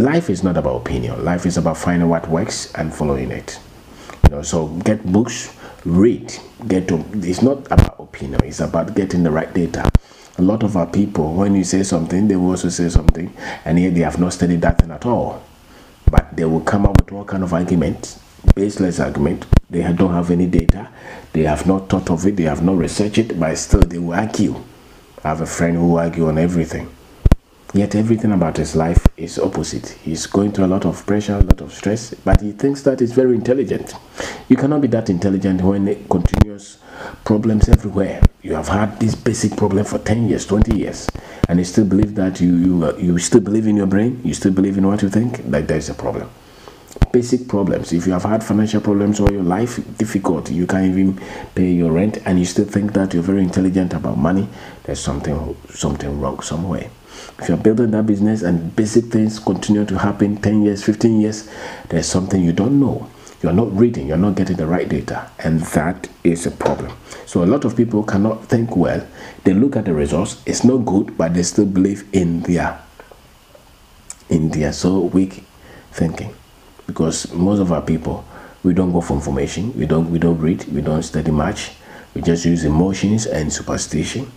Life is not about opinion. Life is about finding what works and following it. So get books, read, it's not about opinion, it's about getting the right data. A lot of our people, when you say something, they will also say something, and yet they have not studied that thing at all. But they will come up with all kind of arguments, baseless argument. They don't have any data, they have not thought of it, they have not researched it, but still they will argue. I have a friend who will argue on everything. Yet everything about his life is opposite. He's going through a lot of pressure, a lot of stress, but he thinks that he's very intelligent. You cannot be that intelligent when continuous problems everywhere. You have had this basic problem for 10 years, 20 years, and you still believe that you still believe in your brain, you still believe in what you think, that there's a problem. Basic problems. If you have had financial problems all your life, difficult, you can't even pay your rent, and you still think that you're very intelligent about money, there's something wrong somewhere. If you're building that business and basic things continue to happen 10 years, 15 years, there's something you don't know. You're not reading, you're not getting the right data, and that is a problem. So a lot of people cannot think well. They look at the results, it's not good, but they still believe in their so weak thinking. Because most of our people, we don't go for information, we don't read, we don't study much, we just use emotions and superstition,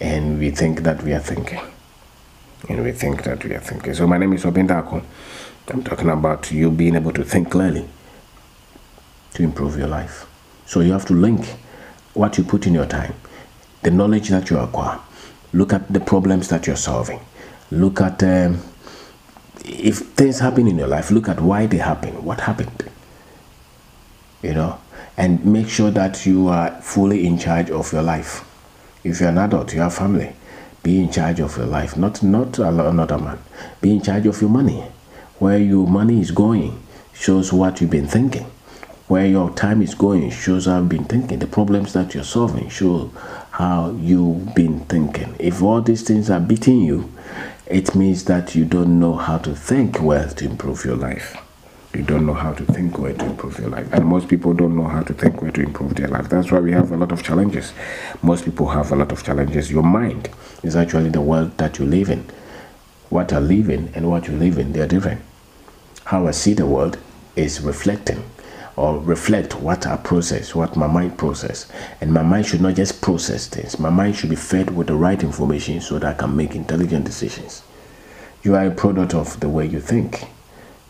and we think that we are thinking. So my name is Kwabena. I'm talking about you being able to think clearly to improve your life. So you have to link what you put in your time, the knowledge that you acquire. Look at the problems that you're solving. Look at if things happen in your life, look at why they happen, what happened, and make sure that you are fully in charge of your life. If you're an adult, you have family, be in charge of your life, not another man. Be in charge of your money. Where your money is going shows what you've been thinking. Where your time is going shows how you've been thinking. The problems that you're solving show how you've been thinking. If all these things are beating you, it means that you don't know how to think well to improve your life. You don't know how to think well to improve your life. And most people don't know how to think well to improve their life. That's why we have a lot of challenges. Most people have a lot of challenges. Your mind is actually the world that you live in. What I live in and what you live in, they are different. How I see the world is reflecting or reflect what I process, what my mind process. And my mind should not just process things. My mind should be fed with the right information so that I can make intelligent decisions. You are a product of the way you think,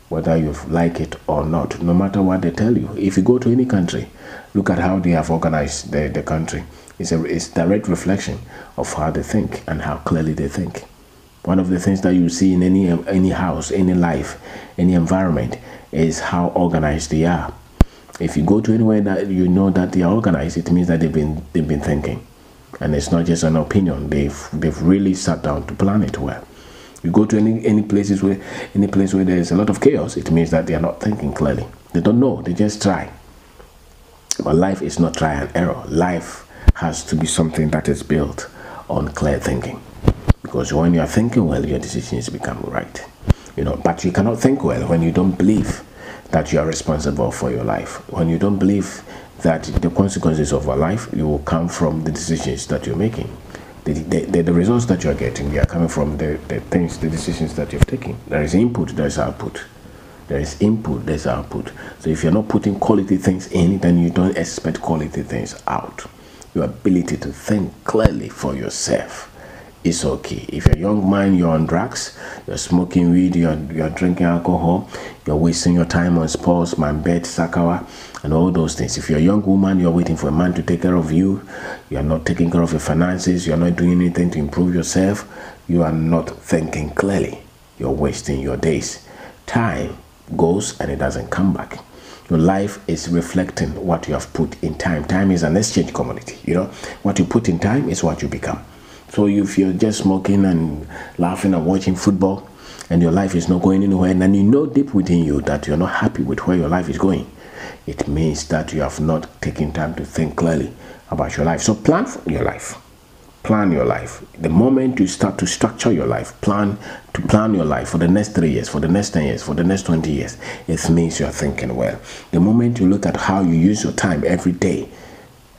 whether you like it or not, no matter what they tell you. If you go to any country, look at how they have organized the country. It's direct reflection of how they think and how clearly they think. One of the things that you see in any house, any life, any environment is how organized they are. If you go to anywhere that you know that they are organized, it means that they've been thinking, and it's not just an opinion. They've really sat down to plan it well. You go to any place where there's a lot of chaos, it means that they are not thinking clearly. They don't know, they just try. But life is not try and error. Life has to be something that is built on clear thinking. Because when you are thinking well, your decisions become right. But you cannot think well when you don't believe that you are responsible for your life. When you don't believe that the consequences of your life will come from the decisions that you're making. The results that you're getting, they are coming from the decisions that you've taken. There is input, there is output. There is input, there's output. So if you're not putting quality things in, then you don't expect quality things out. Your ability to think clearly for yourself is okay. If you're a young man, you're on drugs, you're smoking weed, you're drinking alcohol, you're wasting your time on sports, man, bed, sakawa, and all those things. If you're a young woman, you're waiting for a man to take care of you, you're not taking care of your finances, you're not doing anything to improve yourself, you are not thinking clearly. You're wasting your days. Time goes and it doesn't come back. Your life is reflecting what you have put in time. Time is an exchange commodity. What you put in time is what you become. So if you're just smoking and laughing and watching football and your life is not going anywhere, and then you know deep within you that you're not happy with where your life is going, it means that you have not taken time to think clearly about your life. So plan for your life. Plan your life. The moment you start to structure your life, plan your life for the next 3 years, for the next 10 years, for the next 20 years, it means you're thinking well. The moment you look at how you use your time every day,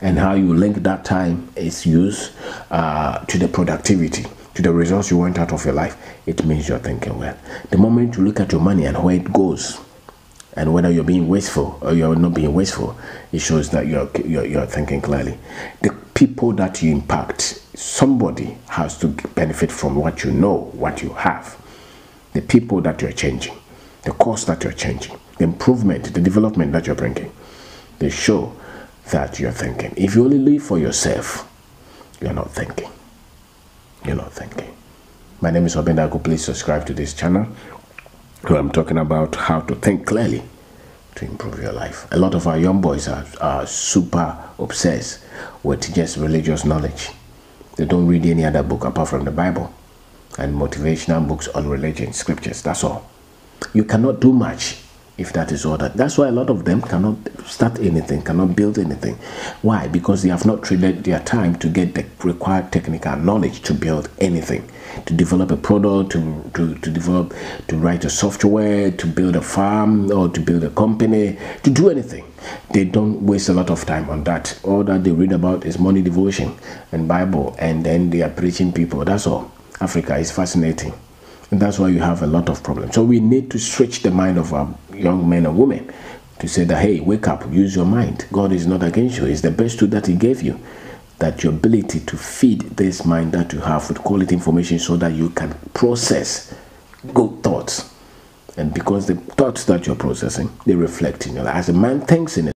and how you link that time is used to the productivity. to the results you want out of your life, it means you're thinking well. The moment you look at your money and where it goes, and whether you're being wasteful or you're not being wasteful, it shows that you're thinking clearly. The people that you impact, somebody has to benefit from what you know, what you have. The people that you're changing, the course that you're changing, the improvement, the development that you're bringing, they show that you're thinking. If you only live for yourself, you're not thinking. You're not thinking. My name is Kwabena. Please subscribe to this channel where I'm talking about how to think clearly to improve your life. A lot of our young boys are super obsessed with just religious knowledge. They don't read any other book apart from the Bible and motivational books on religion, scriptures. That's all. You cannot do much if that is all that. That's why a lot of them cannot start anything, cannot build anything. Why? Because they have not traded their time to get the required technical knowledge to build anything, to develop a product, to write a software, to build a farm, or to build a company, to do anything. They don't waste a lot of time on that. All that they read about is money, devotion, and Bible, and then they are preaching people. That's all. Africa is fascinating. And that's why you have a lot of problems. So we need to stretch the mind of our young men and women to say that, hey, wake up, use your mind. God is not against you. It's the best tool that he gave you. That your ability to feed this mind that you have with quality information so that you can process good thoughts. And because the thoughts that you're processing, they reflect in your life. As a man thinks in it,